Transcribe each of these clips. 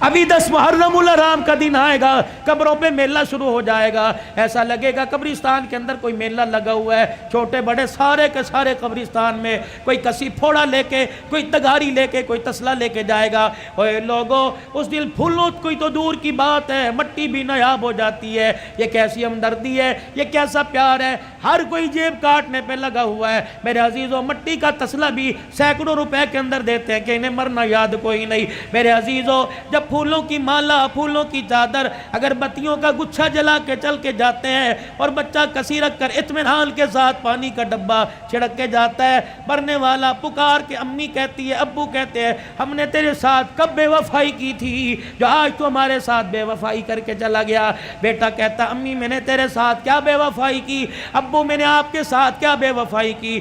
ابھی 10 محرم الحرام کا دن آئے گا، قبروں پہ میلہ شروع ہو جائے گا، ایسا لگے گا قبرستان کے اندر کوئی میلہ لگا ہوا ہے، چھوٹے بڑے سارے کے سارے قبرستان میں کوئی کسی پھوڑا لے کے، کوئی تگاری لے کے، کوئی تسلا لے کے جائے گا۔ اوے لوگوں، اس دل پھولوں کوئی تو دور کی بات ہے، مٹی بھی نایاب ہو جاتی ہے۔ یہ کیسی ہمدردی ہے، یہ کیسا پیار ہے، ہر کوئی جیب کاٹنے پہ لگا ہوا ہے۔ میرے عزیزوں، مٹی کا تسلا بھی سینکڑوں روپے کے اندر دیتے ہیں کہ انہیں مرنا یاد کوئی نہیں۔ میرے عزیزوں، جب پھولوں کی مالا، پھولوں کی چادر، اگر بتیوں کا گچھا جلا کے چل کے جاتے ہیں اور بچہ کسی رکھ کر اطمینان کے ساتھ پانی کا ڈبہ چھڑک کے جاتا ہے، مرنے والا پکار کے امی کہتی ہے، ابو کہتے ہیں، ہم نے تیرے ساتھ کب بے وفائی کی تھی جو آج تو ہمارے ساتھ بے وفائی کر کے چلا گیا؟ بیٹا کہتا، امی میں نے تیرے ساتھ کیا بے وفائی کی، ابو میں نے آپ کے ساتھ کیا بے وفائی کی؟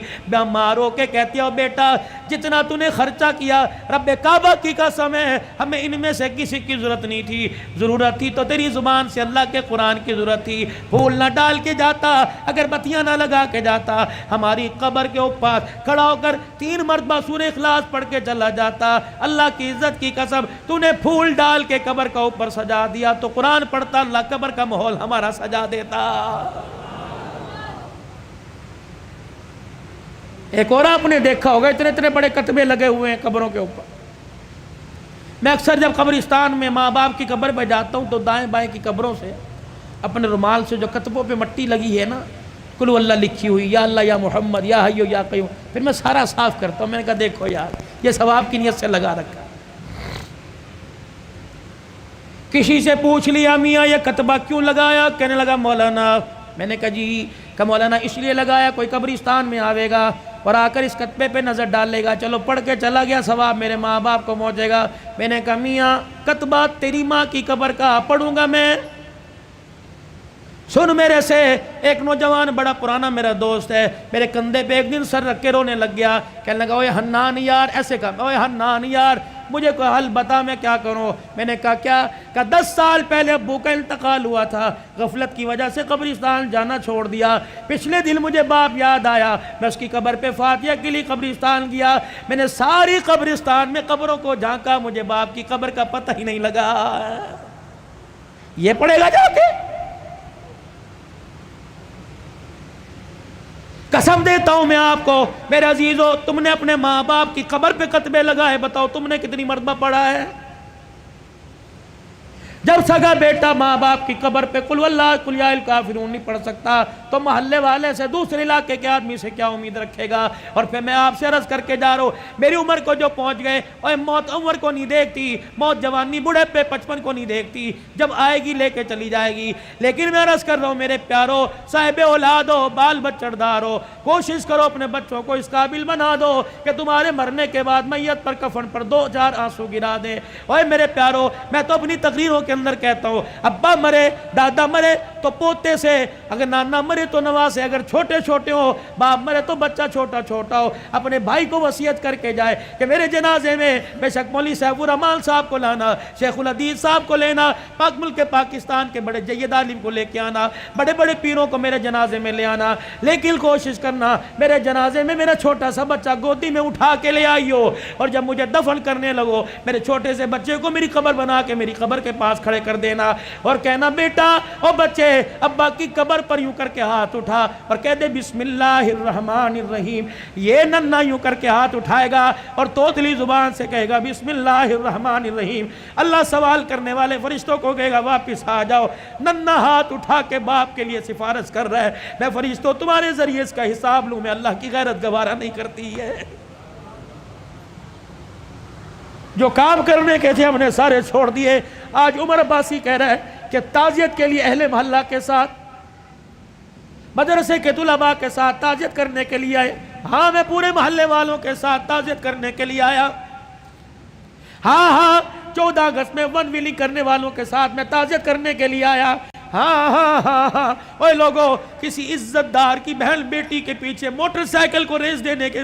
ماں رو کے کہتی ہے، بیٹا جتنا تو نے خرچہ کیا رب کعبہ کی قسم ہے ہمیں ان میں سے کسی کی ضرورت نہیں تھی، ضرورت تھی تو تیری زبان سے اللہ کے قرآن کی ضرورت تھی، پھول نہ ڈال کے جاتا، اگر بتیاں نہ لگا کے جاتا، ہماری قبر کے اوپر کھڑا ہو کر 3 مرتبہ سورہ اخلاص پڑھ کے چلا جاتا، اللہ کی عزت کی قسم تو نے پھول ڈال کے قبر کا اوپر سجا دیا، تو قرآن پڑھتا اللہ قبر کا ماحول ہمارا سجا دیتا۔ ایک اور آپ نے دیکھا ہوگا، اتنے بڑے کتبے لگے ہوئے ہیں قبروں کے اوپر۔ میں اکثر جب قبرستان میں ماں باپ کی قبر پہ جاتا ہوں تو دائیں بائیں کی قبروں سے اپنے رومال سے جو کتبوں پہ مٹی لگی ہے نا، قل ہو اللہ لکھی ہوئی، یا اللہ یا محمد یا حی یا قیوم، پھر میں سارا صاف کرتا ہوں۔ میں نے کہا دیکھو یار، یہ ثواب کی نیت سے لگا رکھا۔ کسی سے پوچھ لیا، میاں یہ کتبہ کیوں لگایا؟ کہنے لگا مولانا، میں نے کہا جی، کہ مولانا اس لیے لگایا کوئی قبرستان میں آوے گا اور آ کر اس کتبے پہ نظر ڈال لے گا، چلو پڑھ کے چلا گیا، ثواب میرے ماں باپ کو پہنچے گا۔ میں نے کہا میاں کتبہ تیری ماں کی قبر کا پڑھوں گا میں؟ سن میرے سے، ایک نوجوان بڑا پرانا میرا دوست ہے، میرے کندھے پہ ایک دن سر رکھ کے رونے لگ گیا، کہنے لگا اوے حنان یار، ایسے کہا، اوے حنان یار مجھے کوئی حل بتا، میں کیا کروں؟ میں نے کہا کیا؟ کہ 10 سال پہلے ابو کا انتقال ہوا تھا، غفلت کی وجہ سے قبرستان جانا چھوڑ دیا، پچھلے دن مجھے باپ یاد آیا، میں اس کی قبر پہ فاتحہ کے لیے قبرستان گیا، میں نے ساری قبرستان میں قبروں کو جھانکا، مجھے باپ کی قبر کا پتہ ہی نہیں لگا۔ یہ پڑھے گا جا کے؟ قسم دیتا ہوں میں آپ کو میرے عزیزو، تم نے اپنے ماں باپ کی قبر پہ کتبے لگائے، بتاؤ تم نے کتنی مرتبہ پڑھا ہے؟ جب سگا بیٹا ماں باپ کی قبر پہ قل واللہ قل یا الکافرون نہیں پڑھ سکتا تو محلے والے سے، دوسرے علاقے کے آدمی سے کیا امید رکھے گا؟ اور پھر میں آپ سے عرض کر کے جا رہا ہوں، میری عمر کو جو پہنچ گئے، اور موت عمر کو نہیں دیکھتی، موت جوانی بڑھے پہ 55 کو نہیں دیکھتی، جب آئے گی لے کے چلی جائے گی۔ لیکن میں عرض کر رہا ہوں میرے پیارو، صاحب اولاد ہو، بال بچڑدار ہو، کوشش کرو اپنے بچوں کو اس قابل بنا دو کہ تمہارے مرنے کے بعد میت پر کفن پر 2-4 آنسو گرا دیں۔ اوے میرے پیارو، میں تو اپنی تقریروں کے اندر کہتا ہوں، ابا مرے، دادا مرے تو پوتے سے، اگر نانا مرے تو نوا سے، اگر چھوٹے چھوٹے ہو، باپ مرے تو بچہ چھوٹا چھوٹا ہو، اپنے بھائی کو وصیت کر کے جائے کہ میرے جنازے میں بے شک مولوی سیف الرحمان صاحب کو لانا، شیخ الحدیث صاحب کو لینا، پاک ملک پاکستان کے بڑے جید عالم کو لے کے آنا، بڑے بڑے پیروں کو میرے جنازے میں لے آنا، لیکن کوشش کرنا میرے جنازے میں میرا چھوٹا سا بچہ گودی میں اٹھا کے لے آئیو، اور جب مجھے دفن کرنے لگو میرے چھوٹے سے بچے کو میری قبر بنا کے میری قبر کے پاس کھڑے کر دینا، اور کہنا بیٹا او بچے ابا کی قبر پر یوں کر کے ہاتھ اٹھا اور کہہ دے بسم اللہ الرحمن الرحیم۔ یہ ننھا یوں کر کے ہاتھ اٹھائے گا اور توتلی زبان سے کہے گا بسم اللہ الرحمن الرحیم، اللہ سوال کرنے والے فرشتوں کو کہے گا واپس آ جاؤ۔ ننھا ہاتھ اٹھا کے باپ کے لیے سفارش کر رہا ہے، میں فرشتوں تمہارے ذریعے اس کا حساب لوں، میں اللہ کی غیرت گوارا نہیں کرتی ہے۔ جو کام کرنے کے تھے ہم نے سارے چھوڑ دیے۔ آج عمر عباسی کہہ رہا ہے کہ تعزیت کے لیے اہل محلہ کے ساتھ، مدرسے کے طلباء کے ساتھ تعزیت کرنے کے لیے آئے۔ ہاں میں پورے محلے والوں کے ساتھ تعزیت کرنے کے لیے آیا۔ ہاں 14 اگست میں ون ویلنگ کرنے والوں کے ساتھ میں تعزیت کرنے کے لیے آیا۔ ہاں اوے لوگوں، کسی عزت دار کی بہن بیٹی کے پیچھے موٹر سائیکل کو ریس دینے کے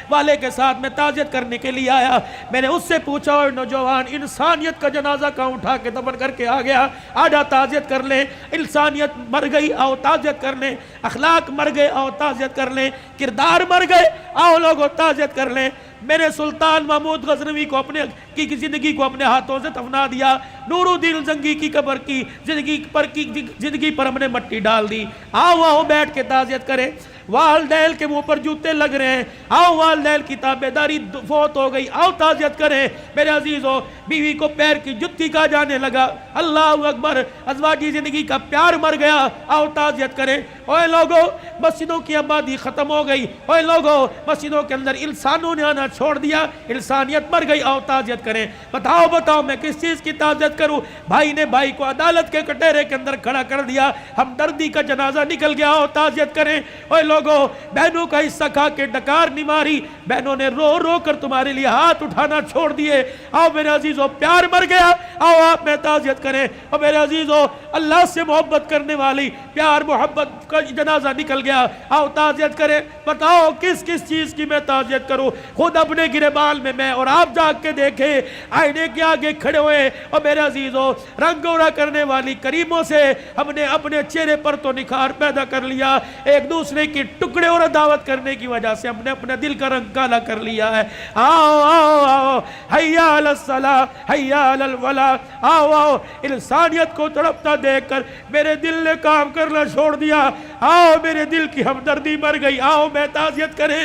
والے کے ساتھ میں تعزیت کرنے کے لیے آیا۔ میں نے اس سے پوچھا اور نوجوان انسانیت کا جنازہ کہاں اٹھا کے دفن کر کے آ گیا؟ آجا تعزیت کر لیں، انسانیت مر گئی آؤ تعزیت کر لیں، اخلاق مر گئے آؤ تعزیت کر لیں۔ کردار مر گئے، آؤ لوگوں تعزیت کر لیں۔ میرے سلطان محمود غزنوی کو اپنے کی زندگی کو اپنے ہاتھوں سے دفنا دیا، نور الدین زنگی کی قبر کی زندگی پر ہم نے مٹی ڈال دی۔ آؤ آؤ بیٹھ کے تعزیت کریں۔ والدین کے منہ پر جوتے لگ رہے ہیں، آؤ والدین کی تابعداری فوت ہو گئی، آؤ تعزیت کریں۔ میرے عزیزو، بیوی کو پیر کی جتی کا جانے لگا، اللہ اکبر، ازواجی زندگی کا پیار مر گیا، آؤ تعزیت کریں۔ اوے لوگو، مسجدوں کی آبادی ختم ہو گئی، اوے لوگو، مسجدوں کے اندر انسانوں نے آنا چھوڑ دیا، انسانیت مر گئی، آؤ تعزیت کریں۔ بتاؤ میں کس چیز کی تعزیت کروں؟ بھائی نے بھائی کو عدالت کے کٹہرے کے اندر کھڑا کر دیا، ہمدردی کا جنازہ نکل گیا، آؤ تعزیت کریں۔ اوے لوگو، بہنوں کا حصہ کھا کے ڈکار نہیں ماری، بہنوں نے رو رو کر تمہارے لیے ہاتھ اٹھانا چھوڑ دیے، آؤ میرے عزیزو، پیار مر گیا، آؤ آپ میں تعزیت کریں۔ اور میرے عزیزو، اللہ سے محبت کرنے والی پیار محبت کا جنازہ نکل گیا، آؤ تعزیت کریں۔ بتاؤ کس کس چیز کی میں تعزیت کروں؟ خود اپنے گریبان میں اور آپ جاگ کے دیکھیں، آئینے کے آگے کھڑے ہوئے، اور میرے عزیزو، رنگ گورا کرنے والی کریموں سے ہم نے اپنے چہرے پر تو نکھار پیدا کر لیا، ایک دوسرے کی ٹکڑے اور دعوت کرنے کی وجہ سے ہم نے اپنے دل کا رنگ کالا کر لیا ہے۔ آؤ آؤ آؤ، حیا علی الصلاۃ، حیا علی الفلاح، آؤ آؤ۔ انسانیت کو تڑپتا دیکھ کر میرے دل نے کام کرنا چھوڑ دیا، آؤ میرے دل کی ہمدردی مر گئی، آؤ میں تعزیت کریں۔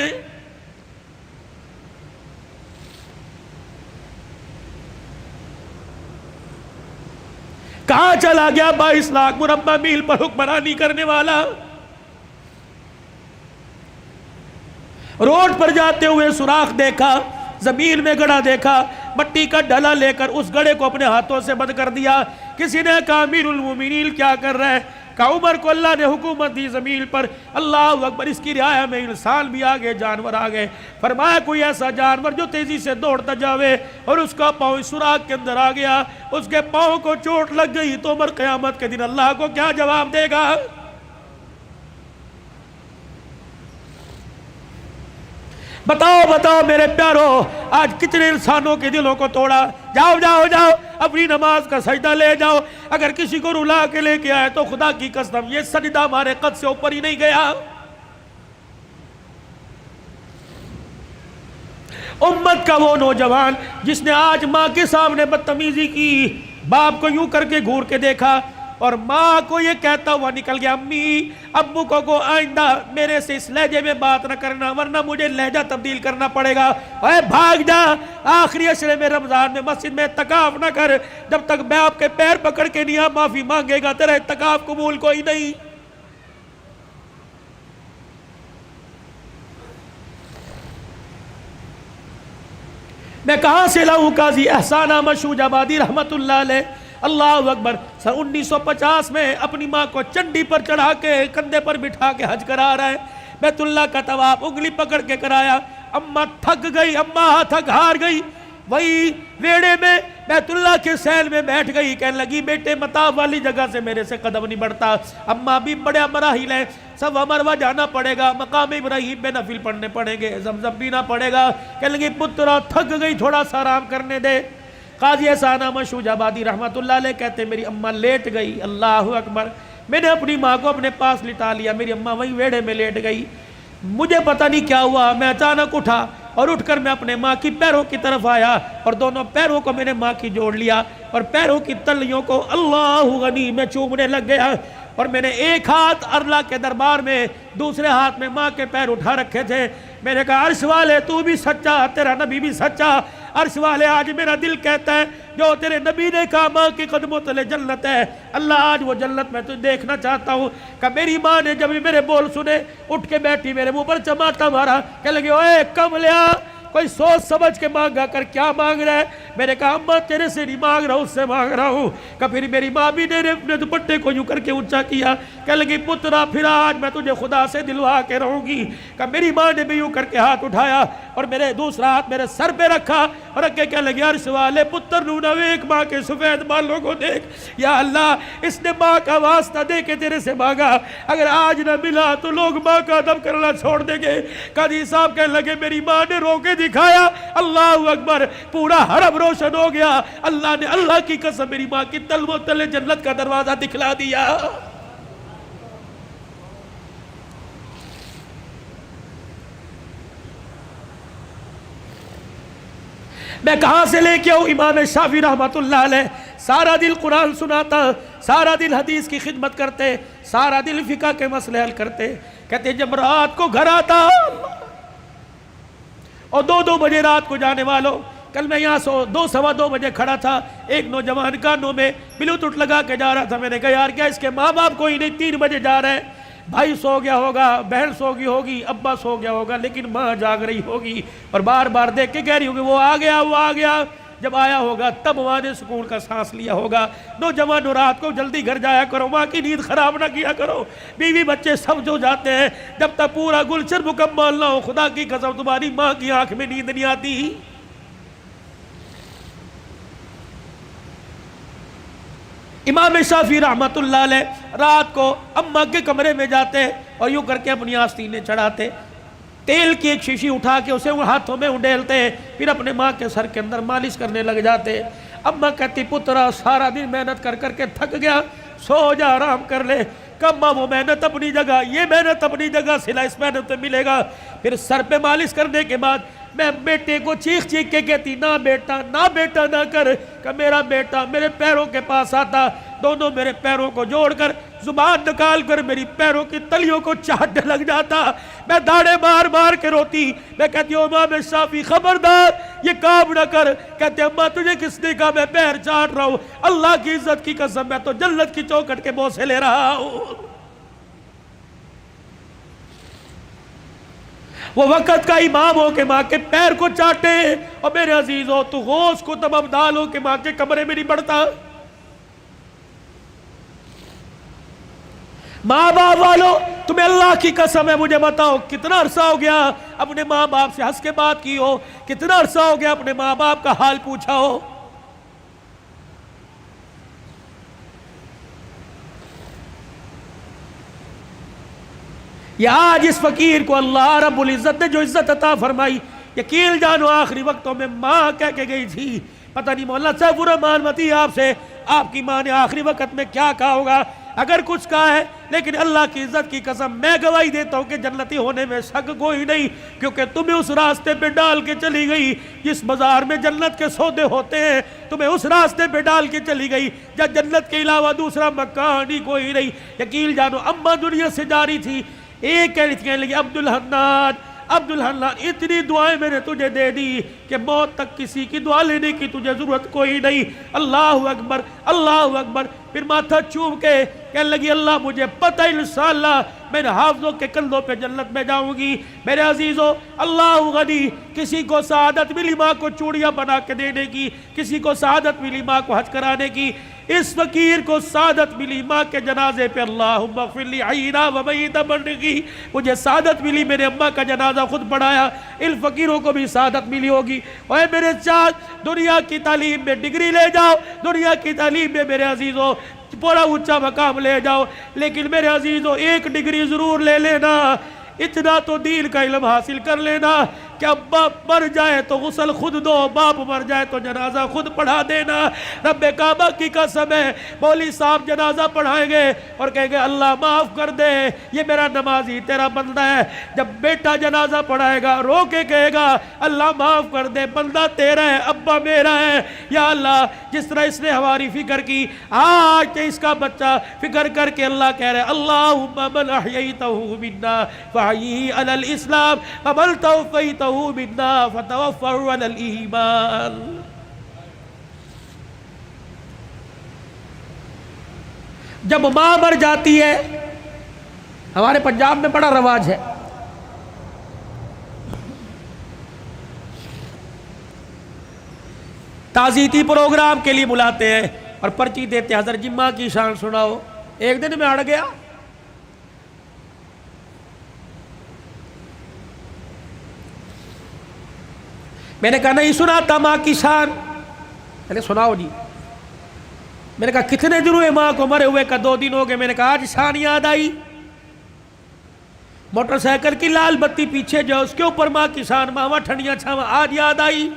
کہاں چلا گیا 22 لاکھ مربع میل پر حکمرانی کرنے والا؟ روڈ پر جاتے ہوئے سوراخ دیکھا، زمین میں گڑھا دیکھا، مٹی کا ڈلا لے کر اس گڑھے کو اپنے ہاتھوں سے بند کر دیا۔ کسی نے کہا امیر المومنین کیا کر رہے ہیں؟ کہا عمر کو اللہ نے حکومت دی زمین پر، اللہ اکبر، اس کی رعایا میں انسان بھی آگے، جانور آگے۔ فرمایا کوئی ایسا جانور جو تیزی سے دوڑتا جاوے اور اس کا پاؤں سوراخ کے اندر آ گیا، اس کے پاؤں کو چوٹ لگ گئی تو عمر قیامت کے دن اللہ کو کیا جواب دے گا؟ بتاؤ میرے پیارو، آج کتنے انسانوں کے دلوں کو توڑا۔ جاؤ اپنی نماز کا سجدہ لے جاؤ، اگر کسی کو رلا کے لے کے آئے تو خدا کی قسم یہ سجدہ ہمارے قد سے اوپر ہی نہیں گیا۔ امت کا وہ نوجوان جس نے آج ماں کے سامنے بدتمیزی کی، باپ کو یوں کر کے گھور کے دیکھا اور ماں کو یہ کہتا ہوا نکل گیا، امی ابو کو آئندہ میرے سے اس لہجے میں بات نہ کرنا ورنہ مجھے لہجہ تبدیل کرنا پڑے گا، اے بھاگ جا، آخری عشرے میں رمضان میں مسجد میں اعتکاف نہ کر، جب تک باپ کے پیر پکڑ کے نہیں معافی مانگے گا تیرا اعتکاف قبول کوئی نہیں۔ میں کہاں سے لاؤں قاضی احسان احمد شوج آبادی رحمت اللہ علیہ، اللہ اکبر، سن 1950 میں اپنی ماں کو چنڈی پر چڑھا کے کندھے پر بٹھا کے حج کرا رہا ہے، بیت اللہ کا طواف انگلی پکڑ کے کرایا، اماں تھک گئی، اماں تھک ہار گئی، وہی ویڑے میں بیت اللہ کے سیل میں بیٹھ گئی، کہنے لگی بیٹے مطاف والی جگہ سے میرے سے قدم نہیں بڑھتا، اماں بھی بڑے مراحل ہیں، صفا مروہ جانا پڑے گا، مقام ابراہیم پہ نفل پڑھنے پڑیں گے، زمزم پینا پڑے گا، کہنے لگی پترا تھک گئی تھوڑا سا آرام کرنے دے۔ قاضی احسان احمد شوج آبادی رحمت اللہ علیہ کہتے میری اماں لیٹ گئی، اللہ اکبر، میں نے اپنی ماں کو اپنے پاس لٹا لیا، میری اماں وہی ویڑے میں لیٹ گئی، مجھے پتہ نہیں کیا ہوا، میں اچانک اٹھا اور اٹھ کر میں اپنے ماں کی پیروں کی طرف آیا اور دونوں پیروں کو میں نے ماں کی جوڑ لیا اور پیروں کی تلیوں کو اللہ غنی میں چومنے لگ گیا، اور میں نے ایک ہاتھ اللہ کے دربار میں، دوسرے ہاتھ میں ماں کے پیر اٹھا رکھے تھے، میں نے کہا عرش والے تو بھی سچا، تیرا نبی بھی سچا، عرش والے آج میرا دل کہتا ہے جو تیرے نبی نے کہا ماں کے قدموں تلے جنت ہے، اللہ آج وہ جنت میں تجھے دیکھنا چاہتا ہوں۔ کہ میری ماں نے جب میرے بول سنے اٹھ کے بیٹھی، میرے منہ پر چماٹا مارا، کہنے لگے اوے کملیا کوئی سوچ سمجھ کے مانگا کر، کیا مانگ رہا ہے؟ میں نے کہا اماں تیرے سے نہیں مانگ رہا ہوں، اس سے مانگ رہا ہوں۔ کہ پھر میری ماں بھی نے اپنے دوپٹے کو یوں کر کے اونچا کیا، کہنے لگی پترا پھر آج میں تجھے خدا سے دلوا کے رہوں گی۔ کہ میری ماں نے بھی یوں کر کے ہاتھ اٹھایا اور میرے دوسرا ہاتھ میرے سر پہ رکھا اور اگے کہنے لگی عرش والے پتر نونا ایک ماں کے سفید بالوں کو دیکھ، یا اللہ اس نے ماں کا واسطہ دے کے تیرے سے مانگا، اگر آج نہ ملا تو لوگ ماں کا ادب کرنا چھوڑ دیں گے۔ قاضی صاحب کہنے لگے میری ماں نے رو کے دکھایا، اللہ اکبر، پورا حرم روشن ہو گیا، اللہ نے اللہ کی قسم میری ماں کی تلووں تلے جنت کا دروازہ دکھلا دیا۔ میں کہاں سے لے کے آؤں؟ امام شافعی رحمۃ اللہ علیہ سارا دن قرآن سناتا، سارا دن حدیث کی خدمت کرتے، سارا دن فقہ کے مسئلے حل کرتے. کہتے جب رات کو گھر آتا اور 2 بجے رات کو جانے والوں، کل میں یہاں 2 بجے کھڑا تھا، ایک نوجوان کانوں میں بلوٹوتھ لگا کے جا رہا تھا. میں نے کہا یار کیا اس کے ماں باپ کوئی نہیں، 3 بجے جا رہے ہیں، بھائی سو گیا ہوگا، بہن سو گئی ہوگی، ابا سو گیا ہوگا، لیکن ماں جاگ رہی ہوگی اور بار بار دیکھ کے کہہ رہی ہوگی وہ آ گیا، وہ آ گیا. جب آیا ہوگا تب وہاں نے سکون کا سانس لیا ہوگا. نوجوانوں رات کو جلدی گھر جایا کرو، ماں کی نیند خراب نہ کیا کرو. بیوی بچے سب جو جاتے ہیں، جب تک پورا گلشن مکمل نہ ہو، خدا کی قسم تمہاری ماں کی آنکھ میں نیند نہیں آتی. امام شافعی رحمۃ اللہ علیہ رات کو اماں کے کمرے میں جاتے اور یوں کر کے اپنی آستینیں چڑھاتے، تیل کی ایک شیشی اٹھا کے اسے ہاتھوں میں انڈیلتے، پھر اپنے ماں کے سر کے اندر مالش کرنے لگ جاتے. اماں کہتی پترا سارا دن محنت کر کر کے تھک گیا، سو جا آرام کر لے. کما وہ محنت اپنی جگہ، یہ محنت اپنی جگہ، صلہ اس محنت میں ملے گا. پھر سر پہ مالش کرنے کے بعد میں بیٹے کو چیخ چیخ کے کہتی نہ بیٹا نہ کر، کہ میرا بیٹا میرے پیروں کے پاس آتا، دونوں میرے پیروں کو جوڑ کر زبان نکال کر میری پیروں کی تلیوں کو چاٹنے لگ جاتا. میں داڑے مار مار کے روتی. میں کہتی ہوں امام شافعی خبردار یہ کام نہ کر. کہتے اماں تجھے کس نے کہا میں پیر چاٹ رہا ہوں؟ اللہ کی عزت کی قسم میں تو جنت کی چوکھٹ کے بوسے لے رہا ہوں. وہ وقت کا امام ہو کہ ماں کے پیر کو چاٹے، اور میرے عزیز ہو تو غوث کو تب ابدال ہو کہ ماں کے کمرے میں نہیں بڑھتا. ماں باپ والو تمہیں اللہ کی قسم ہے، مجھے بتاؤ کتنا عرصہ ہو گیا اپنے ماں باپ سے ہنس کے بات کی ہو؟ کتنا عرصہ ہو گیا اپنے ماں باپ کا حال پوچھا ہو؟ یا آج اس فقیر کو اللہ رب العزت نے جو عزت عطا فرمائی، یقین جانو آخری وقتوں میں ماں کہہ کے گئی تھی. پتہ نہیں مولانا سیف الرحمان متی آپ سے، آپ کی ماں نے آخری وقت میں کیا کہا ہوگا، اگر کچھ کہا ہے. لیکن اللہ کی عزت کی قسم میں گواہی دیتا ہوں کہ جنتی ہونے میں شک کوئی نہیں، کیونکہ تمہیں اس راستے پہ ڈال کے چلی گئی جس بازار میں جنت کے سودے ہوتے ہیں، تمہیں اس راستے پہ ڈال کے چلی گئی جب جنت کے علاوہ دوسرا مکان ہی کوئی نہیں. یقین جانو اماں دنیا سے جاری تھی، ایک کہنے لگی عبدالحنان اتنی دعائیں میں نے تجھے دے دی کہ موت تک کسی کی دعا لینے کی تجھے ضرورت کوئی نہیں. اللہ اکبر اللہ اکبر. پھر ماتھا چوم کے کہنے لگی اللہ مجھے پتہ انشاءاللہ میں نے حافظوں کے کندھوں پہ جنت میں جاؤں گی. میرے عزیزو اللہ غنی، کسی کو سعادت ملی ماں کو چوڑیاں بنا کے دینے کی، کسی کو سعادت ملی ماں کو حج کرانے کی. اس فقیر کو سعادت ملی ماں کے جنازے پہ اللہم اغفر لی حینا و میتا بنگی، مجھے سعادت ملی میرے اماں کا جنازہ خود پڑھایا. ان فقیروں کو بھی سعادت ملی ہوگی. اے میرے چاچ دنیا کی تعلیم میں ڈگری لے جاؤ، دنیا کی تعلیم میں میرے عزیزو بڑا اونچا مقام لے جاؤ، لیکن میرے عزیزو ایک ڈگری ضرور لے لینا، اتنا تو دین کا علم حاصل کر لینا کہ اب باپ مر جائے تو غسل خود دو، باپ مر جائے تو جنازہ خود پڑھا دینا. رب کعبہ کی قسم ہے مولوی صاحب جنازہ پڑھائیں گے اور کہیں گے اللہ معاف کر دے یہ میرا نمازی تیرا بندہ ہے. جب بیٹا جنازہ پڑھائے گا رو کے کہے گا اللہ معاف کر دے بندہ تیرا ہے ابا میرا ہے. یا اللہ جس طرح اس نے ہماری فکر کی، آج کہ اس کا بچہ فکر کر کے اللہ کہہ رہے اللہم من احییتہ منا فحیی علی الاسلام ومن توفیتہ منا فتوفہ علی الایمان. جب ماں مر جاتی ہے، ہمارے پنجاب میں بڑا رواج ہے، تعزیتی پروگرام کے لیے بلاتے ہیں اور پرچی دیتے ہیں حضرت جمعہ کی شان سناؤ. ایک دن میں اڑ گیا، میں نے کہا نہیں سناتا ماں کی شان. پہلے سناؤ جی. میں نے کہا کتنے دن ہوئے ماں کو مرے ہوئے؟ کا 2 دن ہو گئے. میں نے کہا آج شان یاد آئی. موٹر سائیکل کی لال بتی پیچھے جو اس کے اوپر ماں کی شان، ماما ٹھنڈیاں چھاواں، آج یاد آئی.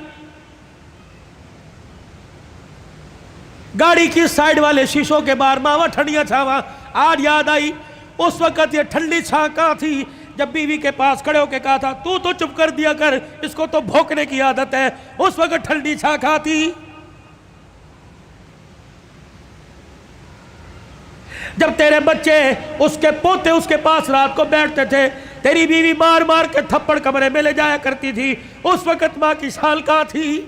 گاڑی کی سائیڈ والے شیشوں کے باہر ماما ٹھنڈیاں چھاواں، آج یاد آئی. اس وقت یہ ٹھنڈی چھاں کہاں تھی جب بیوی کے پاس کھڑے ہو کے کہا تھا تو چپ کر دیا کر، اس کو تو بھونکنے کی عادت ہے، اس وقت ٹھنڈی چھا کھاتی۔ جب تیرے بچے، اس کے پوتے اس کے پاس رات کو بیٹھتے تھے، تیری بیوی مار مار کے تھپڑ کمرے میں لے جایا کرتی تھی، اس وقت ماں کی شان کہاں تھی؟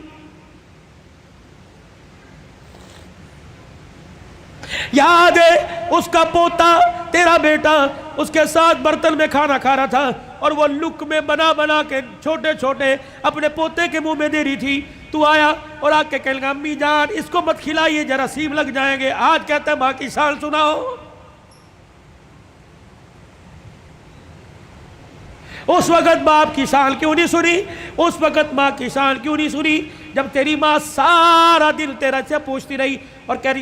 یاد ہے اس کا پوتا تیرا بیٹا اس کے ساتھ برتن میں کھانا کھا رہا تھا اور وہ لک میں بنا بنا کے چھوٹے چھوٹے اپنے پوتے کے منہ میں دے رہی تھی، تو آیا اور آ کے کہنے لگا امی جان اس کو مت کھلائیے جراثیم لگ جائیں گے، آج کہتا ہے ماں کی شان سناؤ۔ اس وقت باپ کی شان کیوں نہیں سنی؟ اس وقت ماں کی شان کیوں نہیں سنی؟ جب تیری ماں سارا دن تیرا سے پوچھتی رہی اور کہہ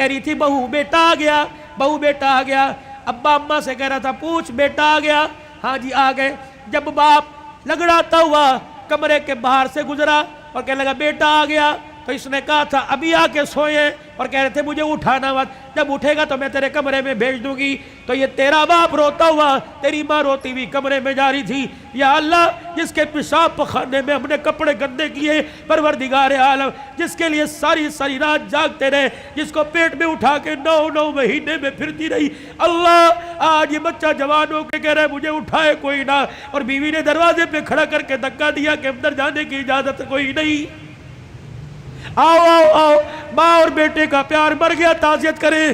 رہی تھی بہو بیٹا آ گیا، بہو بیٹا آ گیا، ابا اماں سے کہہ رہا تھا پوچھ بیٹا آ گیا، ہاں جی آ گئے۔ جب باپ لگڑاتا ہوا کمرے کے باہر سے گزرا اور کہنے لگا بیٹا آ گیا، تو اس نے کہا تھا ابھی آ کے سوئے اور کہہ رہے تھے مجھے اٹھانا مت، جب اٹھے گا تو میں تیرے کمرے میں بھیج دوں گی۔ تو یہ تیرا باپ روتا ہوا تیری ماں روتی ہوئی کمرے میں جا رہی تھی، یا اللہ جس کے پیشاب پخانے میں ہم نے کپڑے گندے کیے، پروردگار عالم جس کے لیے ساری ساری رات جاگتے رہے، جس کو پیٹ میں اٹھا کے 9 مہینے میں پھرتی رہی، اللہ آج یہ بچہ جوان ہو کے کہہ رہا ہے مجھے اٹھائے کوئی نہ، اور بیوی نے دروازے پہ کھڑا کر کے دھکا دیا کہ اندر جانے کی اجازت کوئی نہیں۔ آؤ آؤ آؤ، ماں اور بیٹے کا پیار مر گیا، تعزیت کریں۔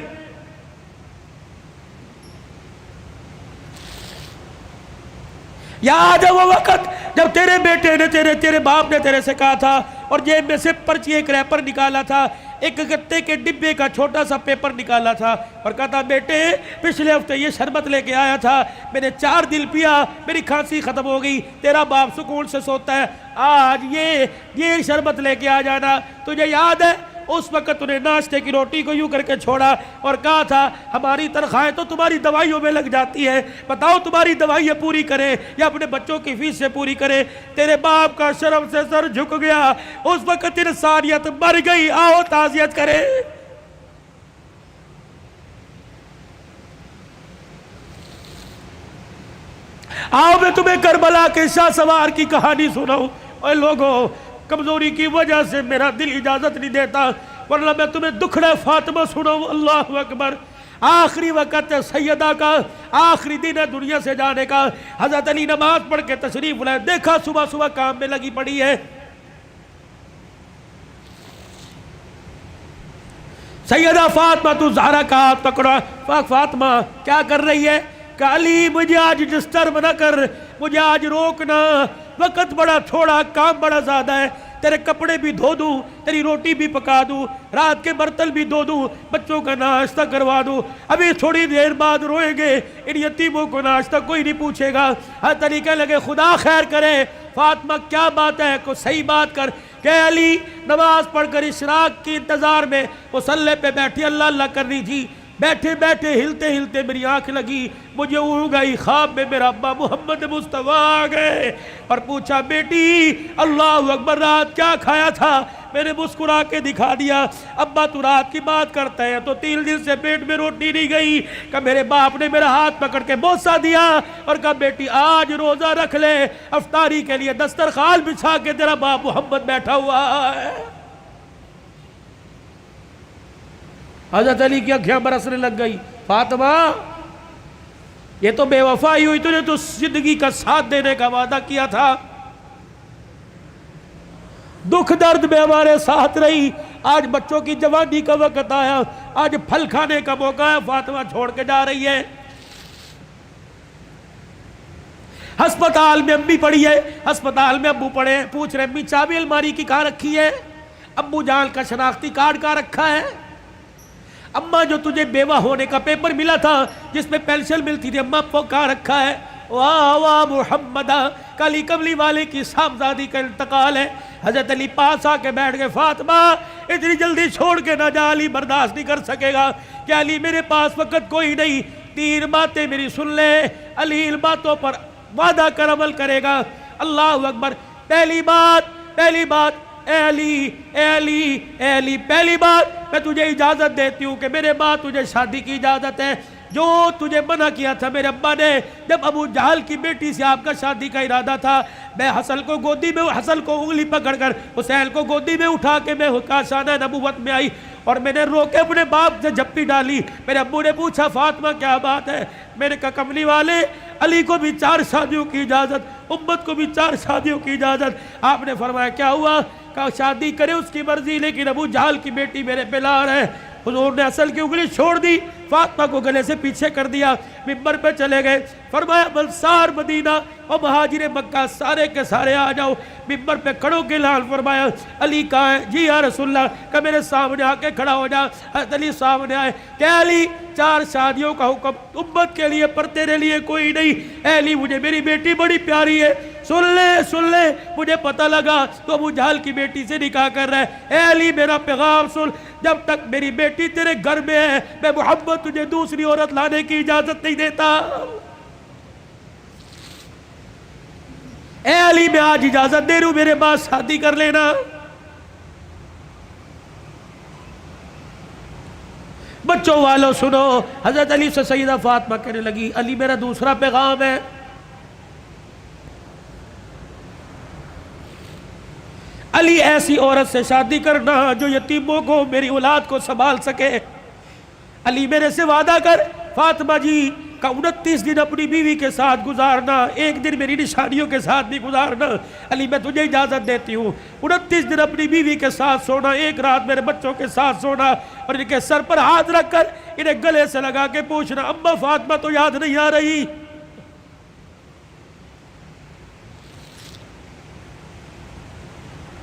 یاد ہے وہ وقت جب تیرے بیٹے نے تیرے باپ نے تیرے سے کہا تھا اور جیب میں سے پرچی ایک ریپر نکالا تھا، ایک گتے کے ڈبے کا چھوٹا سا پیپر نکالا تھا اور کہا تھا بیٹے پچھلے ہفتے یہ شربت لے کے آیا تھا، میں نے 4 دن پیا، میری کھانسی ختم ہو گئی، تیرا باپ سکون سے سوتا ہے، آج یہ شربت لے کے آ جانا۔ تجھے یاد ہے اس وقت انہیں ناشتے کی روٹی کو یوں کر کے چھوڑا اور کہا تھا ہماری تنخواہیں تو تمہاری دوائیوں میں لگ جاتی ہے، بتاؤ تمہاری دوائیاں پوری کریں یا اپنے بچوں کی فیس سے پوری کریں۔ تیرے باپ کا شرم سے سر جھک گیا، اس وقت انسانیت مر گئی، آؤ تعزیت کریں۔ آؤ میں تمہیں کربلا کے شاہ سوار کی کہانی سناؤں۔ اے لوگوں کمزوری کی وجہ سے میرا دل اجازت نہیں دیتا، ورنہ میں تمہیں دکھڑے فاطمہ سناؤں۔ اللہ اکبر، آخری وقت ہے سیدہ کا، آخری دن ہے دنیا سے جانے کا۔ حضرت علی نماز پڑھ کے تشریف لائے، دیکھا صبح صبح کام میں لگی پڑی ہے۔ سیدہ فاطمہ تو زہرا کا ہاتھ پکڑا، فاطمہ کیا کر رہی ہے؟ کہ علی مجھے آج ڈسٹرب نہ کر، مجھے آج روکنا، وقت بڑا تھوڑا، کام بڑا زیادہ ہے، تیرے کپڑے بھی دھو دوں، تیری روٹی بھی پکا دوں، رات کے برتن بھی دھو دوں، بچوں کا ناشتہ کروا دوں، ابھی تھوڑی دیر بعد روئیں گے، ان یتیموں کو ناشتہ کوئی نہیں پوچھے گا۔ ہر طریقے لگے خدا خیر کرے، فاطمہ کیا بات ہے، کوئی صحیح بات کر۔ کہ علی نماز پڑھ کر اشراق کی انتظار میں مصلی پہ بیٹھی اللہ اللہ کر رہی تھی، بیٹھے بیٹھے ہلتے ہلتے میری آنکھ لگی، مجھے اڑ گئی، خواب میں میرا ابا محمد مصطفیٰ آ گئے اور پوچھا بیٹی اللہ اکبر رات کیا کھایا تھا؟ میں نے مسکرا کے دکھا دیا، ابا تو رات کی بات کرتا ہے تو 3 دن سے پیٹ میں روٹی نہیں گئی۔ کہ میرے باپ نے میرا ہاتھ پکڑ کے بوسہ دیا اور کہا بیٹی آج روزہ رکھ لے، افطاری کے لیے دسترخوان بچھا کے تیرا باپ محمد بیٹھا ہوا ہے۔ حضرت علی کی آنکھیں برسنے لگ گئی، فاطمہ یہ تو بے وفائی ہوئی، تو نے تو زندگی کا ساتھ دینے کا وعدہ کیا تھا، دکھ درد میں ہمارے ساتھ رہی، آج بچوں کی جوانی کا وقت آیا، آج پھل کھانے کا موقع ہے، فاطمہ چھوڑ کے جا رہی ہے۔ ہسپتال میں امی پڑی ہے، ہسپتال میں ابو پڑے، پوچھ رہے امی چابی الماری کی کہاں رکھی ہے؟ ابو جان کا شناختی کارڈ کہاں رکھا ہے؟ اماں جو تجھے بیوہ ہونے کا پیپر ملا تھا جس میں پینشن ملتی تھی، اماں کو کہاں رکھا ہے؟ واہ واہ محمدہ، کالی کملی والے کی صاحبزادی کا انتقال ہے۔ حضرت علی پاس آ کے بیٹھ گئے، فاطمہ اتنی جلدی چھوڑ کے نہ جا، علی برداشت نہیں کر سکے گا۔ کہ علی میرے پاس وقت کوئی نہیں، 3 باتیں میری سن لے، علی ان باتوں پر وعدہ کر عمل کرے گا۔ اللہ اکبر، پہلی بات اے علی، پہلی بات میں تجھے اجازت دیتی ہوں کہ میرے بعد تجھے شادی کی اجازت ہے، جو تجھے منع کیا تھا میرے ابا نے جب ابو جہل کی بیٹی سے آپ کا شادی کا ارادہ تھا، میں حسن کو گودی میں، حسن کو انگلی پکڑ کر حسین کو گودی میں اٹھا کے میں کاشانہ نبوت میں آئی اور میں نے رو کے اپنے باپ سے جھپٹی ڈالی۔ میرے ابو نے پوچھا فاطمہ کیا بات ہے؟ میں نے کہا کملی والے علی کو بھی 4 شادیوں کی اجازت، امت کو بھی 4 شادیوں کی اجازت۔ آپ نے فرمایا کیا ہوا؟ کہا شادی کرے اس کی مرضی، لیکن ابو جہل کی بیٹی میرے پہ لار ہے۔ حضور نے اصل کی انگلی چھوڑ دی، فاطمہ کو گلے سے پیچھے کر دیا، منبر پہ چلے گئے۔ فرمایا انصار مدینہ اور مہاجر مکہ سارے کے سارے آ جاؤ۔ منبر پہ کھڑو کے اعلان فرمایا علی کہاں ہے؟ جی یا رسول اللہ۔ کہ میرے سامنے آ کے کھڑا ہو جا۔ حضرت علی سامنے آئے کہ علی 4 شادیوں کا حکم امت کے لیے پر تیرے لیے کوئی نہیں۔ اے علی مجھے میری بیٹی بڑی پیاری ہے، سن لے مجھے پتہ لگا تو ابو جہل کی بیٹی سے نکاح کر رہا ہے۔ اے علی میرا پیغام سن، جب تک میری بیٹی تیرے گھر میں ہے میں محمد تجھے دوسری عورت لانے کی اجازت نہیں دیتا۔ اے علی میں آج اجازت دے رہا ہوں، میرے بعد شادی کر لینا۔ بچوں والوں سنو، حضرت علی سے سیدہ فاطمہ کہنے لگی علی میرا دوسرا پیغام ہے، علی ایسی عورت سے شادی کرنا جو یتیموں کو، میری اولاد کو سنبھال سکے۔ علی میرے سے وعدہ کر فاطمہ جی کا 29 دن اپنی بیوی کے ساتھ گزارنا، 1 دن میری نشانیوں کے ساتھ بھی گزارنا۔ علی میں تجھے اجازت دیتی ہوں، 29 دن اپنی بیوی کے ساتھ سونا، 1 رات میرے بچوں کے ساتھ سونا، اور ان کے سر پر ہاتھ رکھ کر انہیں گلے سے لگا کے پوچھنا اما فاطمہ تو یاد نہیں آ رہی؟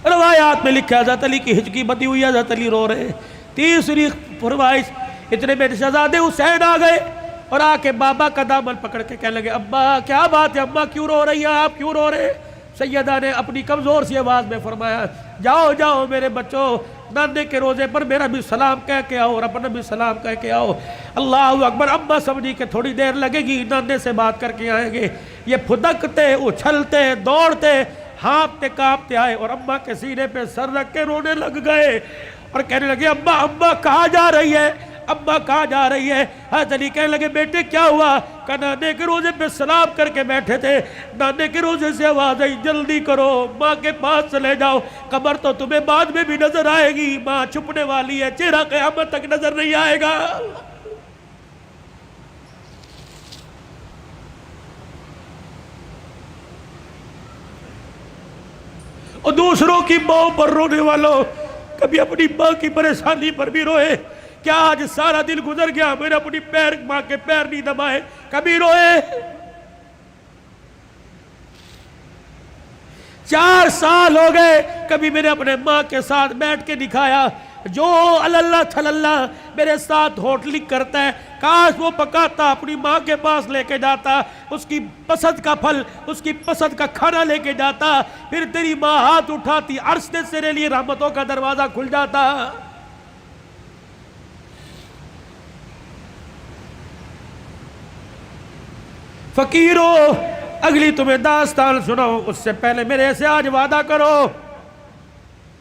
روایات میں لکھا حضرت علی کی ہچکی بندی ہوئی، حضرت علی رو رہے۔ تیسری فرمائش، اتنے میں شہزادے حسین آ گئے اور آ کے بابا کا دامن پکڑ کے کہنے لگے ابا کیا بات ہے، اماں کیوں رو رہی ہیں، آپ کیوں رو رہے؟ سیدہ نے اپنی کمزور سی آواز میں فرمایا جاؤ جاؤ میرے بچوں، نانے کے روزے پر میرا بھی سلام کہہ کے آؤ اور اپنا بھی سلام کہہ کے آؤ۔ اللہ اکبر۔ اماں سمجھی کہ تھوڑی دیر لگے گی، نانے سے بات کر کے آئیں گے۔ یہ پھدکتے اچھلتے دوڑتے ہانپتے کانپتے آئے اور اماں کے سینے پہ سر رکھ کے رونے لگ گئے اور کہنے لگے اماں کہاں جا رہی ہے، اماں کہاں جا رہی ہے؟ حضرت علی کہنے لگے بیٹے کیا ہوا؟ کہ نانے کے روزے پہ سلام کر کے بیٹھے تھے، نانے کے روزے سے آواز آئی جلدی کرو ماں کے پاس چلے جاؤ، قبر تو تمہیں بعد میں بھی نظر آئے گی، ماں چھپنے والی ہے، چہرہ قیامت تک نظر نہیں آئے گا۔ اور دوسروں کی ماں پر رونے والوں، کبھی اپنی ماں کی پریشانی پر بھی روئے۔ کیا آج سارا دن گزر گیا میں نے اپنی ماں کے پیر نہیں دبائے؟ کبھی روئے؟ 4 سال ہو گئے کبھی میں نے اپنے ماں کے ساتھ بیٹھ کے دکھایا؟ جو اللہ تھلاللہ میرے ساتھ ہوٹلی کرتا ہے کاش وہ پکاتا اپنی ماں کے پاس لے کے جاتا، اس کی پسند کا پھل، اس کی پسند کا کھانا لے کے جاتا، پھر تیری ماں ہاتھ اٹھاتی، عرش سے تیرے لیے رحمتوں کا دروازہ کھل جاتا۔ فقیرو اگلی تمہیں داستان سناؤ اس سے پہلے میرے سے آج وعدہ کرو،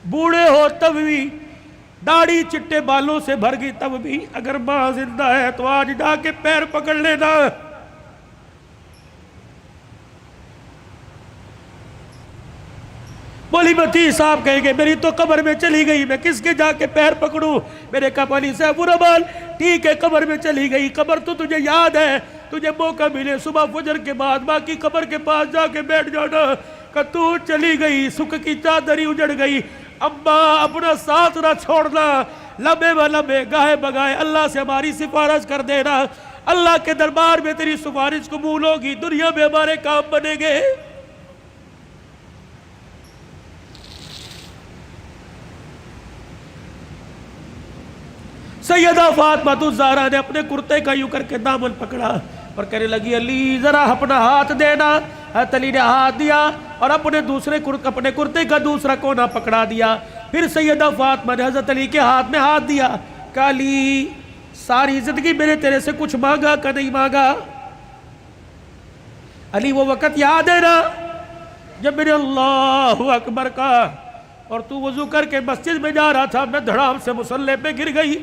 بوڑھے ہو تب بھی، داڑھی چٹے بالوں سے بھر گئی تب بھی، اگر ماں زندہ ہے تو آج جا کے پیر پکڑ لینا۔ بولی بتی صاحب کہیں گے میری تو قبر میں چلی گئی، میں کس کے جا کے پیر پکڑوں؟ میرے کہا علی صاحب برابر ٹھیک ہے، قبر میں چلی گئی، قبر تو تجھے یاد ہے، تجھے موقع ملے صبح فجر کے بعد ماں کی قبر کے پاس جا کے بیٹھ جانا۔ کہ تو چلی گئی، سکھ کی چادری اجڑ گئی، اماں اپنا ساتھ نہ چھوڑنا، لمبے و لمبے گاہے بگائے اللہ سے ہماری سفارش کر دینا، اللہ کے دربار میں تیری سفارش قبول ہوگی، دنیا میں ہمارے کام بنے گے۔ سیدہ فاطمہ الزہرا نے اپنے کرتے کا یوں کر کے دامن پکڑا اور کہنے لگی علی ذرا اپنا ہاتھ دینا۔ حضرت علی نے ہاتھ دیا اور اپنے کرتے کا دوسرا کونا پکڑا دیا۔ پھر سیدہ فاطمہ نے حضرت علی کے ہاتھ میں ہاتھ دیا، کہا علی ساری زندگی میں نے تیرے سے کچھ مانگا کہ نہیں مانگا؟ علی وہ وقت یاد ہے نا جب میں نے اللہ اکبر کہا اور تو وضو کر کے مسجد میں جا رہا تھا، میں دھڑام سے مصلی پہ گر گئی۔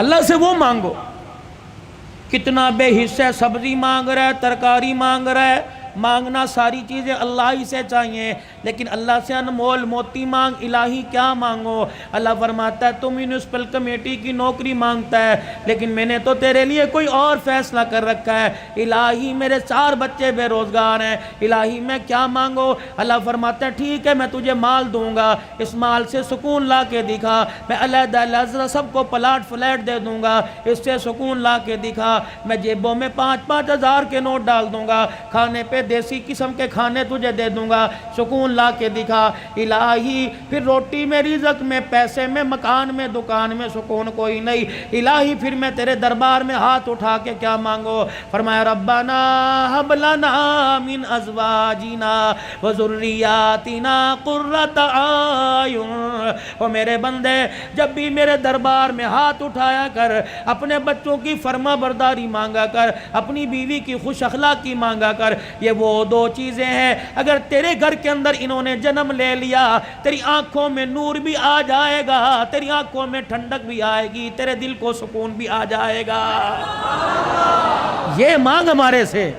اللہ سے وہ مانگو. کتنا بے حصہ سبزی مانگ رہا ہے، ترکاری مانگ رہا ہے. مانگنا ساری چیزیں اللہ ہی سے چاہیے، لیکن اللہ سے انمول موتی مانگ. الہی کیا مانگو؟ اللہ فرماتا ہے تو میونسپل کمیٹی کی نوکری مانگتا ہے، لیکن میں نے تو تیرے لیے کوئی اور فیصلہ کر رکھا ہے. الہی میرے 4 بچے بے روزگار ہیں، الہی میں کیا مانگو؟ اللہ فرماتا ہے ٹھیک ہے میں تجھے مال دوں گا، اس مال سے سکون لا کے دکھا. میں علیحدہ علیحدہ سب کو پلاٹ فلیٹ دے دوں گا، اس سے سکون لا کے دکھا. میں جیبوں میں 5-5 ہزار کے نوٹ ڈال دوں گا، کھانے پہ دیسی قسم کے کھانے تجھے دے دوں گا، سکون لا کے دکھا. الہی پھر روٹی میں، رزق میں، پیسے میں، مکان میں، دکان میں سکون کوئی نہیں. الہی پھر میں تیرے دربار میں ہاتھ اٹھا کے کیا مانگو؟ فرمایا ربنا ہب لنا من ازواجنا وذریاتنا قرۃ اعین. او میرے بندے جب بھی میرے دربار میں ہاتھ اٹھایا کر، اپنے بچوں کی فرما برداری مانگا کر، اپنی بیوی کی خوش اخلاقی مانگا کر. یہ وہ 2 چیزیں ہیں اگر تیرے گھر کے اندر انہوں نے جنم لے لیا، تیری آنکھوں میں نور بھی آ جائے گا، تیری آنکھوں میں ٹھنڈک بھی آئے گی، تیرے دل کو سکون بھی آ جائے گا. یہ مانگ ہمارے سے.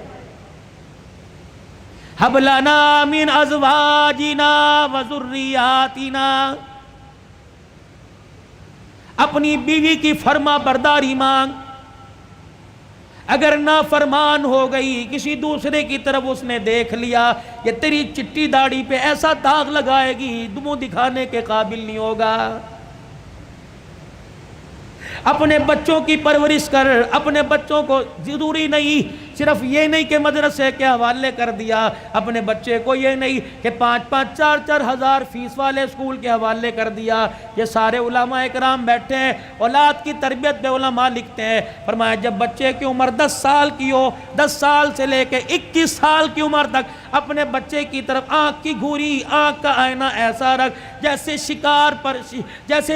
ہب لنا من ازواجنا وذریاتنا، اپنی بیوی کی فرما برداری مانگ. اگر نافرمان ہو گئی، کسی دوسرے کی طرف اس نے دیکھ لیا، یہ تیری چٹی داڑھی پہ ایسا داغ لگائے گی منہ دکھانے کے قابل نہیں ہوگا. اپنے بچوں کی پرورش کر. اپنے بچوں کو ضروری نہیں صرف یہ نہیں کہ مدرسے کے حوالے کر دیا، اپنے بچے کو یہ نہیں کہ 5-5 4-4 ہزار فیس والے اسکول کے حوالے کر دیا. یہ سارے علماء اکرام بیٹھے ہیں، اولاد کی تربیت پہ علماء لکھتے ہیں. فرمایا جب بچے کی عمر 10 سال کی ہو، 10 سال سے لے کے 21 سال کی عمر تک اپنے بچے کی طرف آنکھ کی گھوری، آنکھ کا آئینہ ایسا رکھ جیسے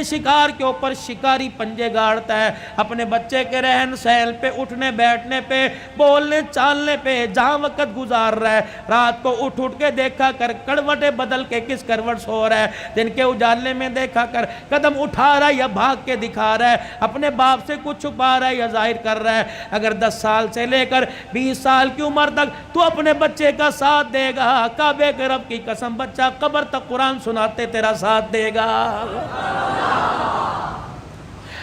شکار کے اوپر شکاری پنجے گاڑتا ہے. اپنے بچے کے رہن سہن پہ، اٹھنے بیٹھنے پہ، بولنے چالنے پہ، جہاں وقت گزار رہا ہے، رات کو اٹھ کے دیکھا کر کروٹیں بدل کے کس کروٹ سو رہا ہے. دن کے اجالے میں دیکھا کر قدم اٹھا رہا ہے یا بھاگ کے دکھا رہا ہے، اپنے باپ سے کچھ چھپا رہا ہے یا ظاہر کر رہا ہے. اگر 10 سال سے لے کر 20 سال کی عمر تک تو اپنے بچے کا ساتھ دے گا، کعبے کے رب کی قسم بچہ قبر تک قرآن سناتے تیرا ساتھ دے گا.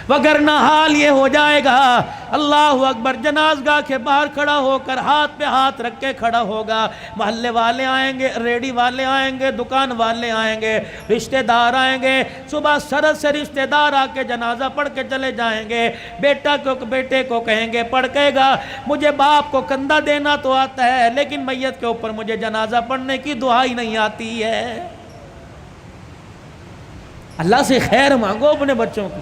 وگرنہ حال یہ ہو جائے گا اللہ اکبر، جنازگاہ کے باہر کھڑا ہو کر ہاتھ پہ ہاتھ رکھ کے کھڑا ہوگا. محلے والے آئیں گے، ریڈی والے آئیں گے، دکان والے آئیں گے، رشتہ دار آئیں گے. صبح سرد سے رشتہ دار آ کے جنازہ پڑھ کے چلے جائیں گے. بیٹے کو کہیں گے، پڑھ کہے گا مجھے باپ کو کندھا دینا تو آتا ہے لیکن میت کے اوپر مجھے جنازہ پڑھنے کی دعا ہی نہیں آتی ہے. اللہ سے خیر مانگو اپنے بچوں کی.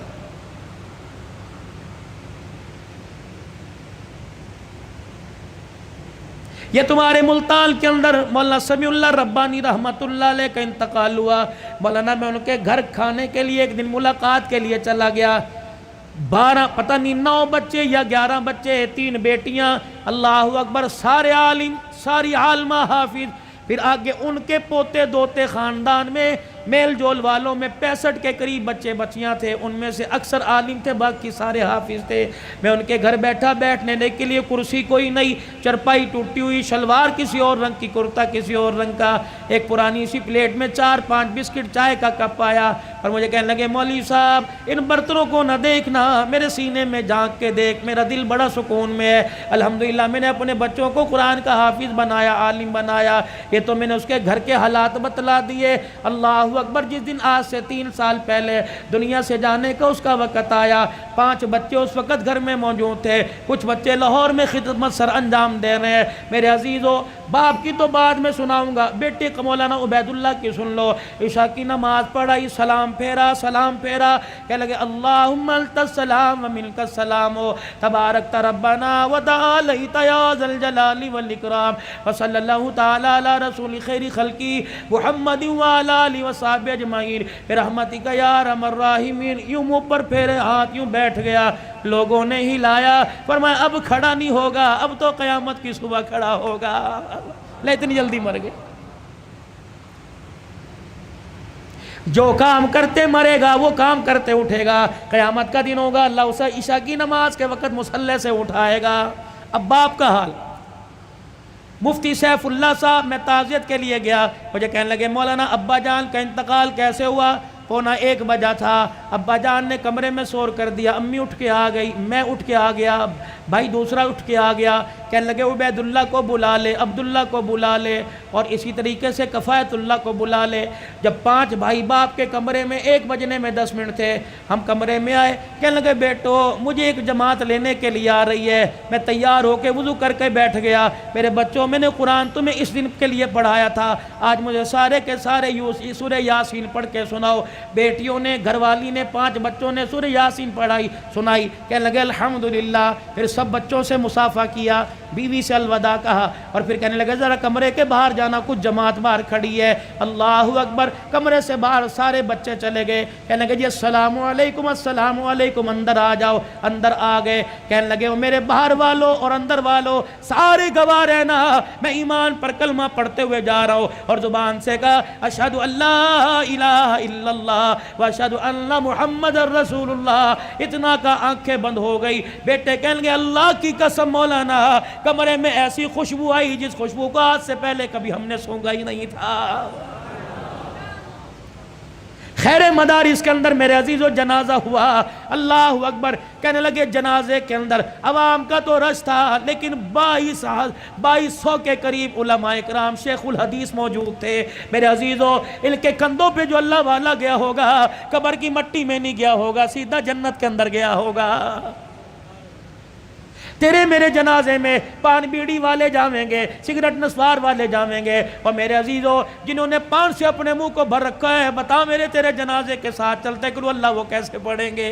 یہ تمہارے ملتان کے اندر مولانا سمیع اللہ ربانی رحمت اللہ علیہ کا انتقال ہوا. مولانا میں ان کے گھر کھانے کے لیے ایک دن ملاقات کے لیے چلا گیا. 12 پتہ نہیں 9 بچے یا 11 بچے، 3 بیٹیاں. اللہ اکبر، سارے عالم، ساری عالمہ حافظ. پھر آگے ان کے پوتے دوتے خاندان میں میل جول والوں میں 65 کے قریب بچے بچیاں تھے. ان میں سے اکثر عالم تھے، باقی سارے حافظ تھے. میں ان کے گھر بیٹھا، بیٹھنے کے لیے کرسی کوئی نہیں، چرپائی ٹوٹی ہوئی، شلوار کسی اور رنگ کی، کرتا کسی اور رنگ کا. ایک پرانی سی پلیٹ میں 4-5 بسکٹ چائے کا کپ آیا اور مجھے کہنے لگے مولوی صاحب ان برتنوں کو نہ دیکھنا، میرے سینے میں جھانک کے دیکھ، میرا دل بڑا سکون میں ہے. الحمدللہ میں نے اپنے بچوں کو قرآن کا حافظ بنایا، عالم بنایا. یہ تو میں نے اس کے گھر کے حالات بتلا دیے. اللہ اکبر، جس دن آج سے 3 سال پہلے دنیا سے جانے کا اس کا وقت آیا، 5 بچے اس وقت گھر میں موجود تھے. کچھ بچے لاہور میں خدمت سر انجام دے رہے ہیں. میرے عزیزو، باپ کی تو بعد میں سناؤں گا، بیٹے کا مولانا عبید اللہ کی سن لو. عشاء کی نماز پڑھائی، سلام پھیرا، کہنے لگے اللہم انت السلام و منک السلام تبارک ربنا و تعالیت یا ذا الجلال والاکرام وصلی اللہ تعالی علی رسول خیر خلقی محمد وعلی آلہ وصحبہ اجمعین برحمتک یا ارحم الراحمین. یوں منہ پر پھیرے ہاتھ، یوں بیٹھ گیا. لوگوں نے ہی لایا، فرمایا اب کھڑا نہیں ہوگا، اب تو قیامت کی صبح کھڑا ہوگا. لے اتنی جلدی مر گئے. جو کام کرتے مرے گا وہ کام کرتے اٹھے گا. قیامت کا دن ہوگا, اللہ اسے عشاء کی نماز کے وقت مصلی سے اٹھائے گا. اب باپ کا حال. مفتی سیف اللہ صاحب, میں تعزیت کے لیے گیا, مجھے کہنے لگے مولانا ابا جان کا انتقال کیسے ہوا؟ 1:45 بجا تھا. ابا جان نے کمرے میں شور کر دیا, امی اٹھ کے آ گئی, میں اٹھ کے آ گیا, بھائی دوسرا اٹھ کے آ گیا. کہنے لگے عبید اللہ کو بلا لے, عبداللہ کو بلا لے, اور اسی طریقے سے کفایت اللہ کو بلا لے. جب 5 بھائی باپ کے کمرے میں 1 بجنے میں 10 منٹ تھے, ہم کمرے میں آئے. کہنے لگے بیٹو مجھے ایک جماعت لینے کے لیے آ رہی ہے. میں تیار ہو کے وضو کر کے بیٹھ گیا. میرے بچوں, میں نے قرآن تمہیں اس دن کے لیے پڑھایا تھا, آج مجھے سارے کے سارے سورہ یاسین پڑھ کے سناؤ. بیٹیوں نے, گھر والی نے, 5 بچوں نے سورہ یاسین پڑھائی سنائی. کہنے لگے الحمدللہ. پھر سب بچوں سے مصافحہ کیا, بیوی سے الوداع کہا, اور پھر کہنے لگے ذرا کمرے کے باہر جانا, کچھ جماعت باہر کھڑی ہے. اللہ اکبر. کمرے سے باہر سارے بچے چلے گئے. کہنے لگے جی السلام علیکم, السلام علیکم, اندر آ جاؤ. اندر آ گئے. کہنے لگے میرے باہر والوں اور اندر والوں سارے گواہ رہنا, میں ایمان پر کلمہ پڑھتے ہوئے جا رہا ہوں. اور زبان سے کہا اشہد ان لا الہ الا اللہ واشہد ان محمد رسول اللہ. اتنا کا آنکھیں بند ہو گئی. بیٹے کہنے لگے اللہ کی قسم مولانا, کمرے میں ایسی خوشبو آئی جس خوشبو کو آج سے پہلے کبھی ہم نے سونگا ہی نہیں تھا. خیر مدارس کے اندر میرے عزیزو جنازہ ہوا. اللہ اکبر. کہنے لگے جنازے کے اندر عوام کا تو رش تھا, لیکن 2200 کے قریب علماء اکرام شیخ الحدیث موجود تھے. میرے عزیزو ان کے کندھوں پہ جو اللہ والا گیا ہوگا, قبر کی مٹی میں نہیں گیا ہوگا, سیدھا جنت کے اندر گیا ہوگا. تیرے میرے جنازے میں پان بیڑی والے جاویں گے, سگریٹ نسوار والے جاویں گے, اور میرے عزیزو جنہوں نے پان سے اپنے منہ کو بھر رکھا ہے, بتا میرے تیرے جنازے کے ساتھ چلتے کرو اللہ وہ کیسے پڑھیں گے؟